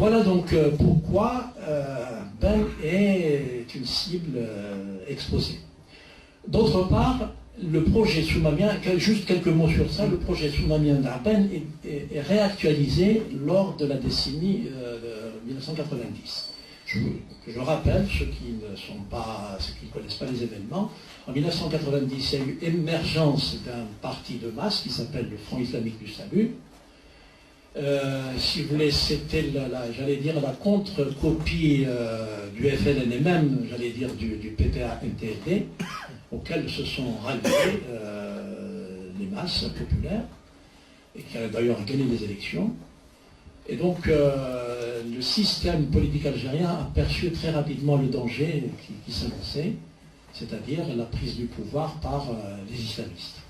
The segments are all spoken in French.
Voilà donc pourquoi Ben est une cible exposée. D'autre part, le projet soumamien, juste quelques mots sur ça, le projet soumamien d'Aben est réactualisé lors de la décennie 1990. Je rappelle, ceux qui ne connaissent pas les événements, en 1990, il y a eu émergence d'un parti de masse qui s'appelle le Front islamique du salut. Si vous voulez, c'était j'allais dire la contre-copie du FLN et même, j'allais dire, du PPA-NTLD, auquel se sont ralliés les masses populaires, et qui a d'ailleurs gagné les élections. Et donc, le système politique algérien a perçu très rapidement le danger qui s'annonçait, c'est-à-dire la prise du pouvoir par les islamistes.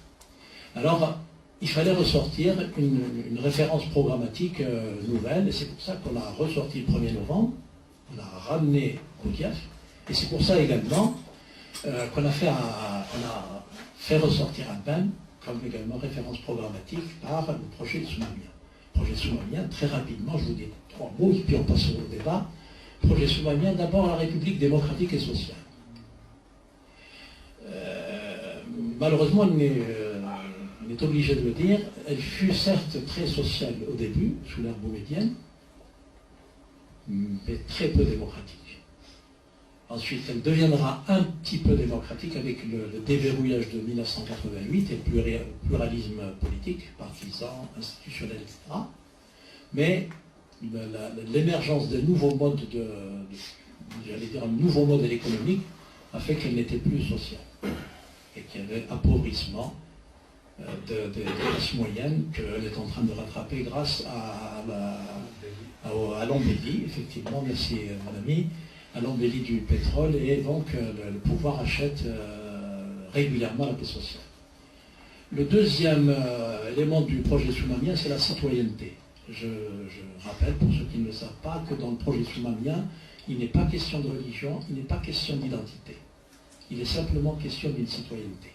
Alors, il fallait ressortir une référence programmatique nouvelle, et c'est pour ça qu'on a ressorti le 1er novembre, on a ramené Koudiaf, et c'est pour ça également qu'on a fait ressortir un PEN comme également référence programmatique par le projet de Soumamien. Projet Soumamien, très rapidement, je vous dis 3 mots, et puis on passe au débat. Projet Soumamien, d'abord la République démocratique et sociale. Malheureusement, on est obligé de le dire, elle fut certes très sociale au début, sous l'ère boumedienne, mais très peu démocratique. Ensuite, elle deviendra un petit peu démocratique avec le déverrouillage de 1988 et le pluralisme politique, partisan, institutionnel, etc. Mais l'émergence de nouveaux modes j'allais dire un nouveau modèle économique a fait qu'elle n'était plus sociale et qu'il y avait appauvrissement des classes moyennes qu'elle est en train de rattraper grâce à l'embellie, effectivement, merci mon ami, à l'embellie du pétrole, et donc le pouvoir achète régulièrement la paix sociale. Le deuxième élément du projet soumamien, c'est la citoyenneté. Je rappelle, pour ceux qui ne le savent pas, que dans le projet soumamien, il n'est pas question de religion, il n'est pas question d'identité. Il est simplement question d'une citoyenneté.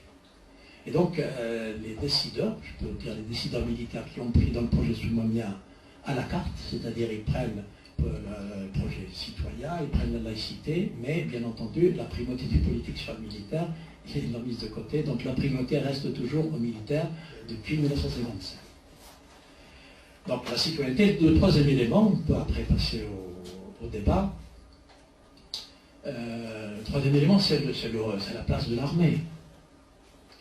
Et donc, les décideurs, je peux dire les décideurs militaires qui ont pris dans le projet soumamien à la carte, c'est-à-dire ils prennent le projet citoyen, ils prennent la laïcité, mais bien entendu, la primauté du politique sur le militaire, ils l'ont mise de côté, donc la primauté reste toujours au militaire depuis 1955. Donc la citoyenneté, le troisième élément, on peut après passer au débat. Le troisième élément, c'est la place de l'armée.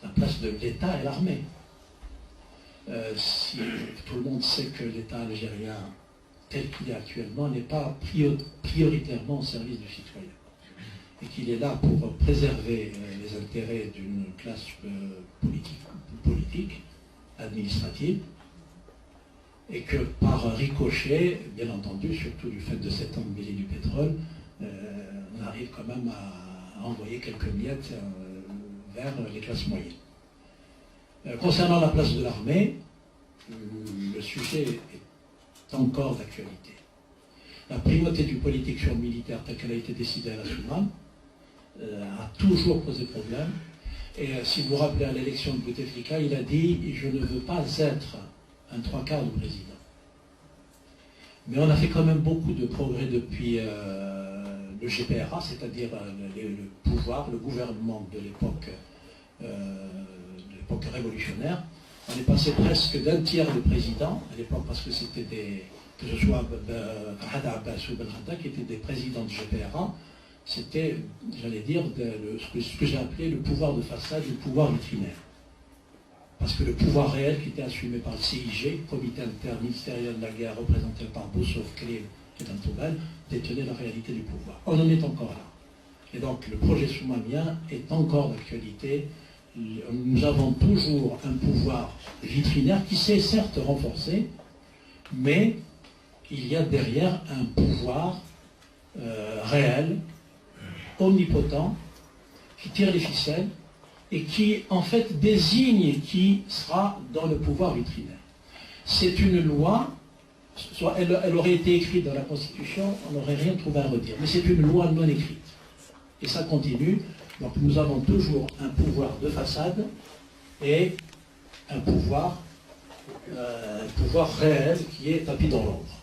La place de l'État et l'armée. Si tout le monde sait que l'État algérien, tel qu'il est actuellement, n'est pas prioritairement au service du citoyen. Et qu'il est là pour préserver les intérêts d'une classe politique, administrative, et que par ricochet, bien entendu, surtout du fait de cette embellie du pétrole, on arrive quand même à envoyer quelques miettes vers les classes moyennes. Concernant la place de l'armée, le sujet est encore d'actualité. La primauté du politique sur le militaire, telle qu'elle a été décidée à la Soumane, a toujours posé problème. Et si vous vous rappelez à l'élection de Bouteflika, il a dit « je ne veux pas être un 3/4 du président ». Mais on a fait quand même beaucoup de progrès depuis le GPRA, c'est-à-dire le pouvoir, le gouvernement de l'époque révolutionnaire. On est passé presque d'un tiers de présidents à l'époque, parce que c'était que ce soit Farhad Abbas ou Ben Khatta qui étaient des présidents de GPRA, c'était, j'allais dire, ce que j'ai appelé le pouvoir de façade, le pouvoir vitrinaire. Parce que le pouvoir réel qui était assumé par le CIG, Comité interministériel de la guerre, représenté par Boussov, Klim et Dantoubal, détenait la réalité du pouvoir. On en est encore là. Et donc le projet soumamien est encore d'actualité. Nous avons toujours un pouvoir vitrinaire qui s'est certes renforcé, mais il y a derrière un pouvoir réel, omnipotent, qui tire les ficelles et qui en fait désigne qui sera dans le pouvoir vitrinaire. C'est une loi, soit elle aurait été écrite dans la Constitution, on n'aurait rien trouvé à redire, mais c'est une loi non écrite. Et ça continue. Donc nous avons toujours un pouvoir de façade et un pouvoir réel qui est tapis dans l'ombre.